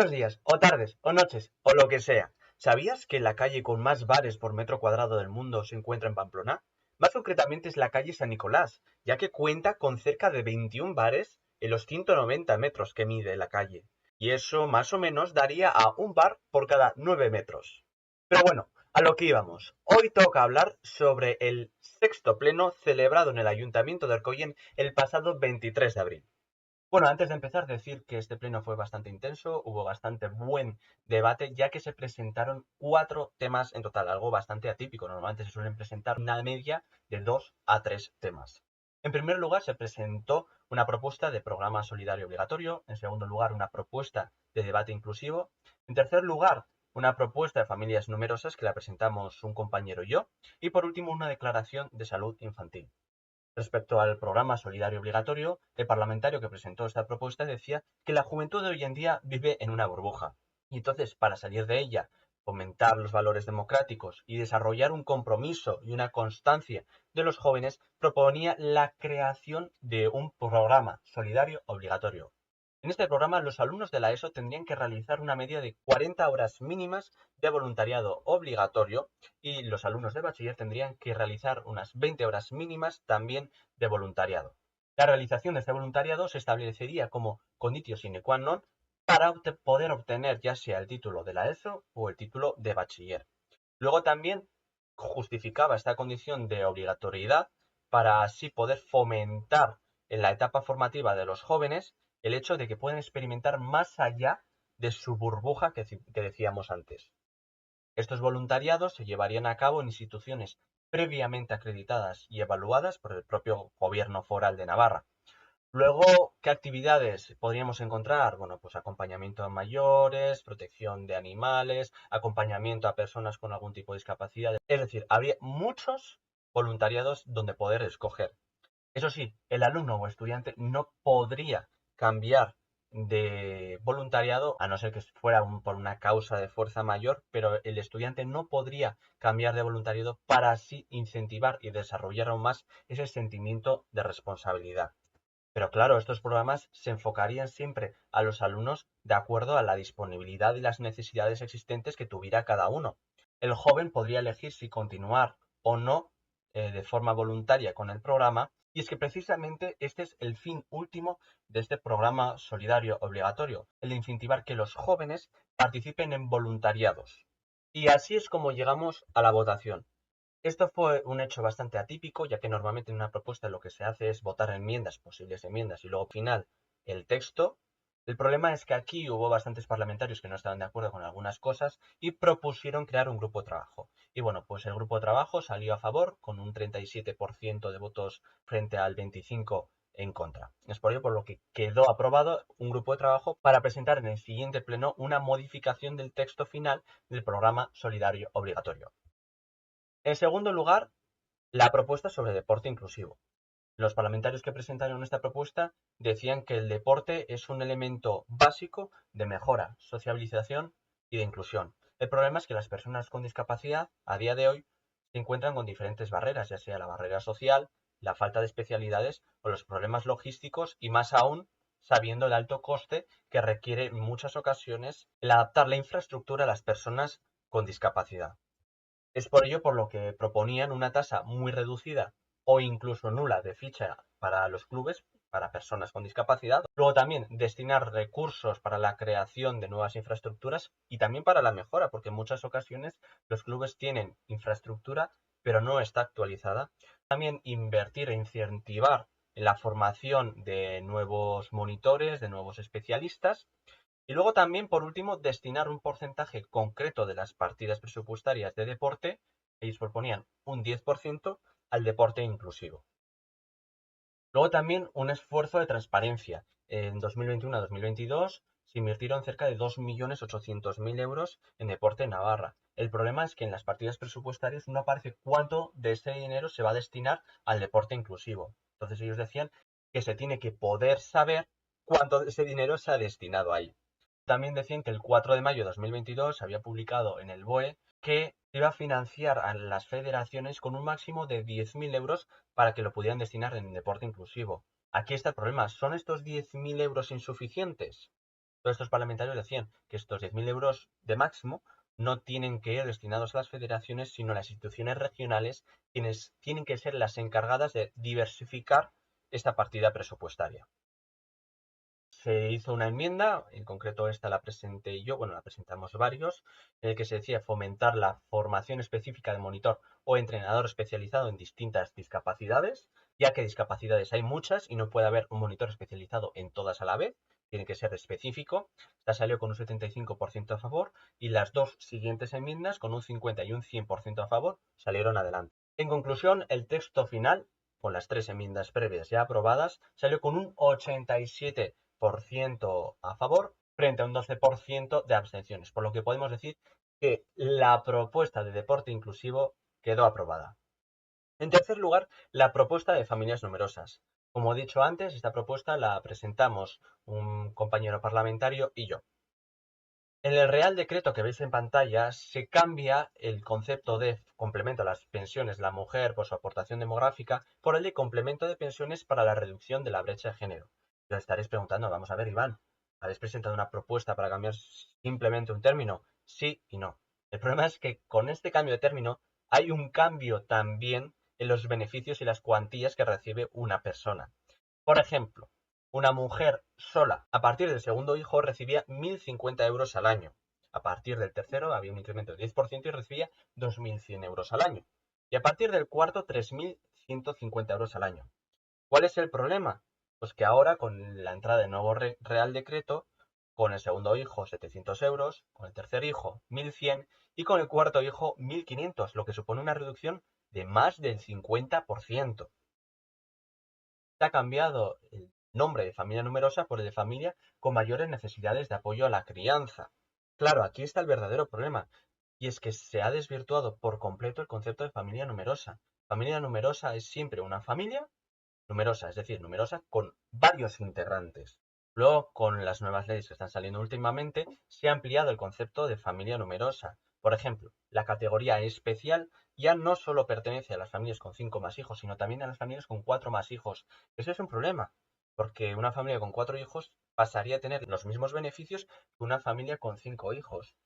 Buenos días, o tardes, o noches, o lo que sea. ¿Sabías que la calle con más bares por metro cuadrado del mundo se encuentra en Pamplona? Más concretamente es la calle San Nicolás, ya que cuenta con cerca de 21 bares en los 190 metros que mide la calle. Y eso más o menos daría a un bar por cada 9 metros. Pero bueno, a lo que íbamos. Hoy toca hablar sobre el sexto pleno celebrado en el Ayuntamiento de Arcoyén el pasado 23 de abril. Bueno, antes de empezar, decir que este pleno fue bastante intenso, hubo bastante buen debate, ya que se presentaron 4 temas en total, algo bastante atípico. Normalmente se suelen presentar una media de 2 a 3 temas. En primer lugar, se presentó una propuesta de programa solidario obligatorio. En segundo lugar, una propuesta de debate inclusivo. En tercer lugar, una propuesta de familias numerosas que la presentamos un compañero y yo. Y por último, una declaración de salud infantil. Respecto al programa solidario obligatorio, el parlamentario que presentó esta propuesta decía que la juventud de hoy en día vive en una burbuja. Y entonces, para salir de ella, fomentar los valores democráticos y desarrollar un compromiso y una constancia de los jóvenes, proponía la creación de un programa solidario obligatorio. En este programa, los alumnos de la ESO tendrían que realizar una media de 40 horas mínimas de voluntariado obligatorio y los alumnos de bachiller tendrían que realizar unas 20 horas mínimas también de voluntariado. La realización de este voluntariado se establecería como conditio sine qua non para poder obtener ya sea el título de la ESO o el título de bachiller. Luego también justificaba esta condición de obligatoriedad para así poder fomentar en la etapa formativa de los jóvenes el hecho de que pueden experimentar más allá de su burbuja que decíamos antes. Estos voluntariados se llevarían a cabo en instituciones previamente acreditadas y evaluadas por el propio Gobierno Foral de Navarra. Luego, ¿qué actividades podríamos encontrar? Bueno, pues acompañamiento a mayores, protección de animales, acompañamiento a personas con algún tipo de discapacidad. Es decir, habría muchos voluntariados donde poder escoger. Eso sí, el alumno o estudiante no podría cambiar de voluntariado, a no ser que fuera por una causa de fuerza mayor, pero el estudiante no podría cambiar de voluntariado para así incentivar y desarrollar aún más ese sentimiento de responsabilidad. Pero claro, estos programas se enfocarían siempre a los alumnos de acuerdo a la disponibilidad y las necesidades existentes que tuviera cada uno. El joven podría elegir si continuar o no de forma voluntaria con el programa, y es que precisamente este es el fin último de este programa solidario obligatorio, el de incentivar que los jóvenes participen en voluntariados. Y así es como llegamos a la votación. Esto fue un hecho bastante atípico, ya que normalmente en una propuesta lo que se hace es votar enmiendas, posibles enmiendas, y luego al final el texto. El problema es que aquí hubo bastantes parlamentarios que no estaban de acuerdo con algunas cosas y propusieron crear un grupo de trabajo. Y bueno, pues el grupo de trabajo salió a favor con un 37% de votos frente al 25% en contra. Es por ello por lo que quedó aprobado un grupo de trabajo para presentar en el siguiente pleno una modificación del texto final del programa solidario obligatorio. En segundo lugar, la propuesta sobre deporte inclusivo. Los parlamentarios que presentaron esta propuesta decían que el deporte es un elemento básico de mejora, sociabilización y de inclusión. El problema es que las personas con discapacidad a día de hoy se encuentran con diferentes barreras, ya sea la barrera social, la falta de especialidades o los problemas logísticos y más aún sabiendo el alto coste que requiere en muchas ocasiones el adaptar la infraestructura a las personas con discapacidad. Es por ello por lo que proponían una tasa muy reducida o incluso nula de ficha para los clubes, para personas con discapacidad. Luego también destinar recursos para la creación de nuevas infraestructuras y también para la mejora, porque en muchas ocasiones los clubes tienen infraestructura, pero no está actualizada. También invertir e incentivar en la formación de nuevos monitores, de nuevos especialistas. Y luego también, por último, destinar un porcentaje concreto de las partidas presupuestarias de deporte, ellos proponían un 10% al deporte inclusivo. Luego también un esfuerzo de transparencia. En 2021 a 2022 se invirtieron cerca de 2.800.000 euros en deporte en Navarra. El problema es que en las partidas presupuestarias no aparece cuánto de ese dinero se va a destinar al deporte inclusivo. Entonces ellos decían que se tiene que poder saber cuánto de ese dinero se ha destinado ahí. También decían que el 4 de mayo de 2022 se había publicado en el BOE que iba a financiar a las federaciones con un máximo de 10.000 euros para que lo pudieran destinar en deporte inclusivo. Aquí está el problema. ¿Son estos 10.000 euros insuficientes? Todos estos parlamentarios decían que estos 10.000 euros de máximo no tienen que ir destinados a las federaciones, sino a las instituciones regionales, quienes tienen que ser las encargadas de diversificar esta partida presupuestaria. Se hizo una enmienda, en concreto esta la presenté yo, bueno, la presentamos varios, en el que se decía fomentar la formación específica de monitor o entrenador especializado en distintas discapacidades, ya que discapacidades hay muchas y no puede haber un monitor especializado en todas a la vez, tiene que ser específico. Esta salió con un 75% a favor y las dos siguientes enmiendas, con un 50 y un 100% a favor, salieron adelante. En conclusión, el texto final, con las tres enmiendas previas ya aprobadas, salió con un 87% a favor frente a un 12% de abstenciones, por lo que podemos decir que la propuesta de deporte inclusivo quedó aprobada. En tercer lugar, la propuesta de familias numerosas. Como he dicho antes, esta propuesta la presentamos un compañero parlamentario y yo. En el Real Decreto que veis en pantalla se cambia el concepto de complemento a las pensiones de la mujer por su aportación demográfica por el de complemento de pensiones para la reducción de la brecha de género. Y os estaréis preguntando, vamos a ver, Iván, ¿habéis presentado una propuesta para cambiar simplemente un término? Sí y no. El problema es que con este cambio de término hay un cambio también en los beneficios y las cuantías que recibe una persona. Por ejemplo, una mujer sola a partir del segundo hijo recibía 1.050 euros al año. A partir del tercero había un incremento del 10% y recibía 2.100 euros al año. Y a partir del cuarto, 3.150 euros al año. ¿Cuál es el problema? Pues que ahora con la entrada del nuevo Real Decreto, con el segundo hijo 700 euros, con el tercer hijo 1.100 y con el cuarto hijo 1.500, lo que supone una reducción de más del 50%. Se ha cambiado el nombre de familia numerosa por el de familia con mayores necesidades de apoyo a la crianza. Claro, aquí está el verdadero problema, y es que se ha desvirtuado por completo el concepto de familia numerosa. Familia numerosa es siempre una familia numerosa, es decir, numerosa con varios integrantes. Luego, con las nuevas leyes que están saliendo últimamente, se ha ampliado el concepto de familia numerosa. Por ejemplo, la categoría especial ya no solo pertenece a las familias con 5 más hijos, sino también a las familias con 4 más hijos. Eso es un problema, porque una familia con 4 hijos pasaría a tener los mismos beneficios que una familia con 5 hijos.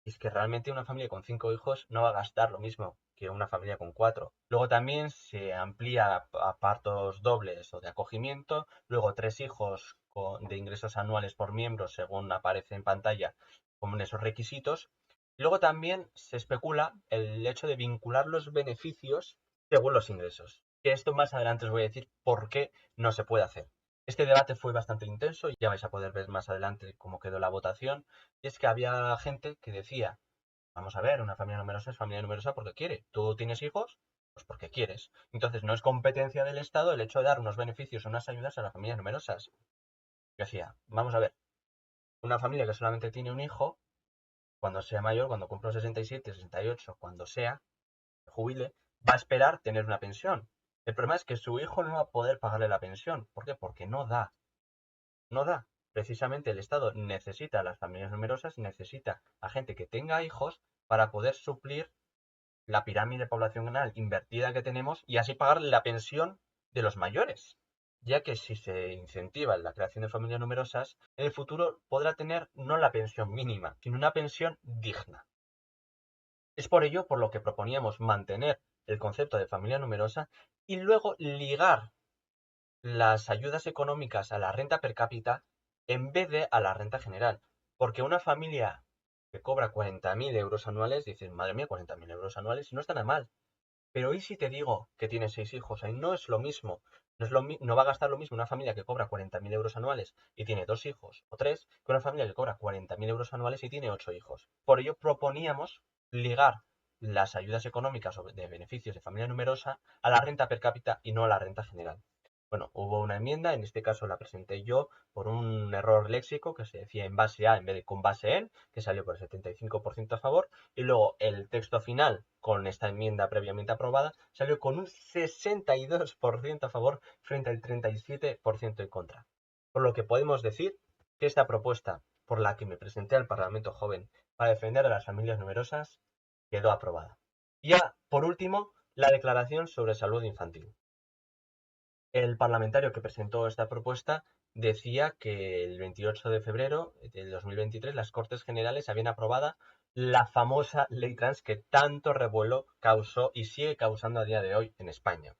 Y es que realmente una familia con 5 hijos no va a gastar lo mismo que una familia con 4. Luego también se amplía a partos dobles o de acogimiento. Luego 3 hijos de ingresos anuales por miembro, según aparece en pantalla, con esos requisitos. Luego también se especula el hecho de vincular los beneficios según los ingresos. Que esto más adelante os voy a decir por qué no se puede hacer. Este debate fue bastante intenso y ya vais a poder ver más adelante cómo quedó la votación. Y es que había gente que decía, vamos a ver, una familia numerosa es familia numerosa porque quiere. ¿Tú tienes hijos? Pues porque quieres. Entonces no es competencia del Estado el hecho de dar unos beneficios o unas ayudas a las familias numerosas. Yo decía, vamos a ver, una familia que solamente tiene un hijo, cuando sea mayor, cuando cumpla 67, 68, cuando sea, se jubile, va a esperar tener una pensión. El problema es que su hijo no va a poder pagarle la pensión. ¿Por qué? Porque no da. No da. Precisamente el Estado necesita a las familias numerosas, necesita a gente que tenga hijos para poder suplir la pirámide poblacional invertida que tenemos y así pagar la pensión de los mayores. Ya que si se incentiva la creación de familias numerosas, en el futuro podrá tener no la pensión mínima, sino una pensión digna. Es por ello por lo que proponíamos mantener el concepto de familia numerosa y luego ligar las ayudas económicas a la renta per cápita en vez de a la renta general. Porque una familia que cobra 40.000 euros anuales, dice, madre mía, 40.000 euros anuales, no está nada mal. Pero ¿y si te digo que tiene 6 hijos? Ahí no es lo mismo. No va a gastar lo mismo una familia que cobra 40.000 euros anuales y tiene 2 hijos o 3 que una familia que cobra 40.000 euros anuales y tiene 8 hijos. Por ello proponíamos ligar las ayudas económicas de beneficios de familia numerosa a la renta per cápita y no a la renta general. Bueno, hubo una enmienda, en este caso la presenté yo por un error léxico que se decía en base a en vez de con base en, que salió por el 75% a favor, y luego el texto final con esta enmienda previamente aprobada salió con un 62% a favor frente al 37% en contra. Por lo que podemos decir que esta propuesta por la que me presenté al Parlamento Joven para defender a las familias numerosas quedó aprobada. Ya, por último, la declaración sobre salud infantil. El parlamentario que presentó esta propuesta decía que el 28 de febrero del 2023 las Cortes Generales habían aprobado la famosa ley trans que tanto revuelo causó y sigue causando a día de hoy en España.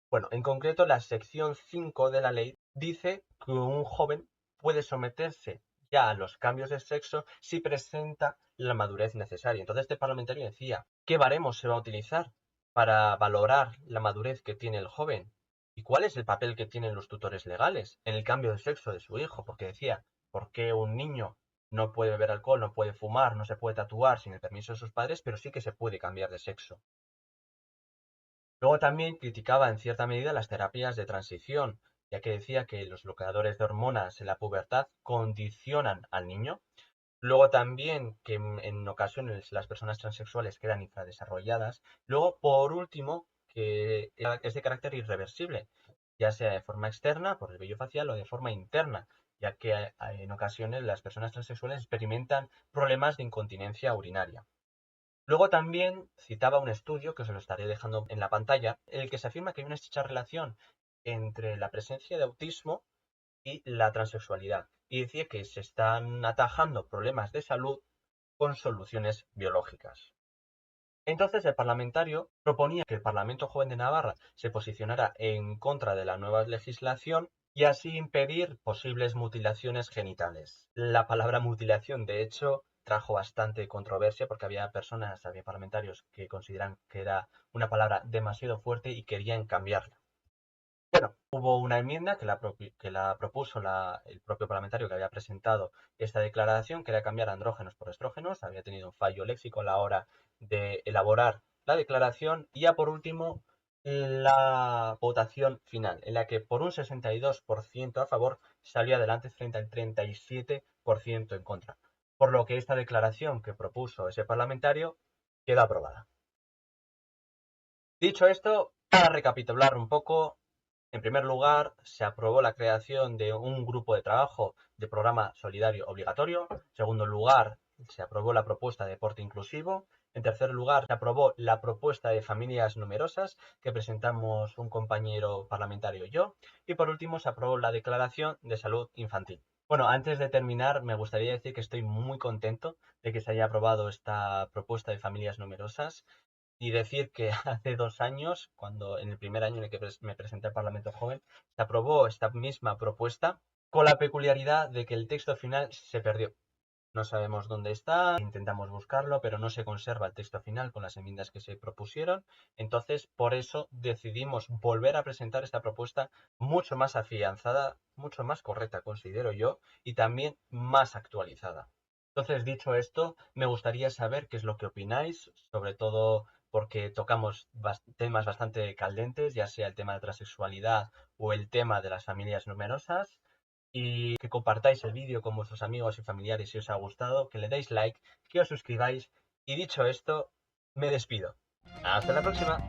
Bueno, en concreto la sección 5 de la ley dice que un joven puede someterse ya a los cambios de sexo si presenta la madurez necesaria. Entonces este parlamentario decía, ¿qué baremos se va a utilizar para valorar la madurez que tiene el joven? ¿Y cuál es el papel que tienen los tutores legales en el cambio de sexo de su hijo? Porque decía, ¿por qué un niño no puede beber alcohol, no puede fumar, no se puede tatuar sin el permiso de sus padres, pero sí que se puede cambiar de sexo? Luego también criticaba en cierta medida las terapias de transición, ya que decía que los bloqueadores de hormonas en la pubertad condicionan al niño. Luego también que en ocasiones las personas transexuales quedan infradesarrolladas. Luego, por último, que es de carácter irreversible, ya sea de forma externa, por el vello facial, o de forma interna, ya que en ocasiones las personas transexuales experimentan problemas de incontinencia urinaria. Luego también citaba un estudio, que os lo estaré dejando en la pantalla, en el que se afirma que hay una estrecha relación entre la presencia de autismo y la transexualidad. Y decía que se están atajando problemas de salud con soluciones biológicas. Entonces el parlamentario proponía que el Parlamento Joven de Navarra se posicionara en contra de la nueva legislación y así impedir posibles mutilaciones genitales. La palabra mutilación, de hecho, trajo bastante controversia porque había parlamentarios que consideran que era una palabra demasiado fuerte y querían cambiarla. Bueno, hubo una enmienda que la propuso el propio parlamentario que había presentado esta declaración, que era cambiar andrógenos por estrógenos. Había tenido un fallo léxico a la hora de elaborar la declaración. Y ya por último, la votación final, en la que por un 62% a favor salió adelante frente al 37% en contra. Por lo que esta declaración que propuso ese parlamentario queda aprobada. Dicho esto, para recapitular un poco, en primer lugar, se aprobó la creación de un grupo de trabajo de programa solidario obligatorio. En segundo lugar, se aprobó la propuesta de deporte inclusivo. En tercer lugar, se aprobó la propuesta de familias numerosas que presentamos un compañero parlamentario y yo. Y por último, se aprobó la declaración de salud infantil. Bueno, antes de terminar, me gustaría decir que estoy muy contento de que se haya aprobado esta propuesta de familias numerosas. Y decir que hace 2 años, cuando en el primer año en el que me presenté al Parlamento Joven, se aprobó esta misma propuesta con la peculiaridad de que el texto final se perdió. No sabemos dónde está, intentamos buscarlo, pero no se conserva el texto final con las enmiendas que se propusieron. Entonces, por eso decidimos volver a presentar esta propuesta mucho más afianzada, mucho más correcta, considero yo, y también más actualizada. Entonces, dicho esto, me gustaría saber qué es lo que opináis, sobre todo porque tocamos temas bastante caldentes, ya sea el tema de transexualidad o el tema de las familias numerosas, y que compartáis el vídeo con vuestros amigos y familiares si os ha gustado, que le deis like, que os suscribáis, y dicho esto, me despido. Hasta la próxima.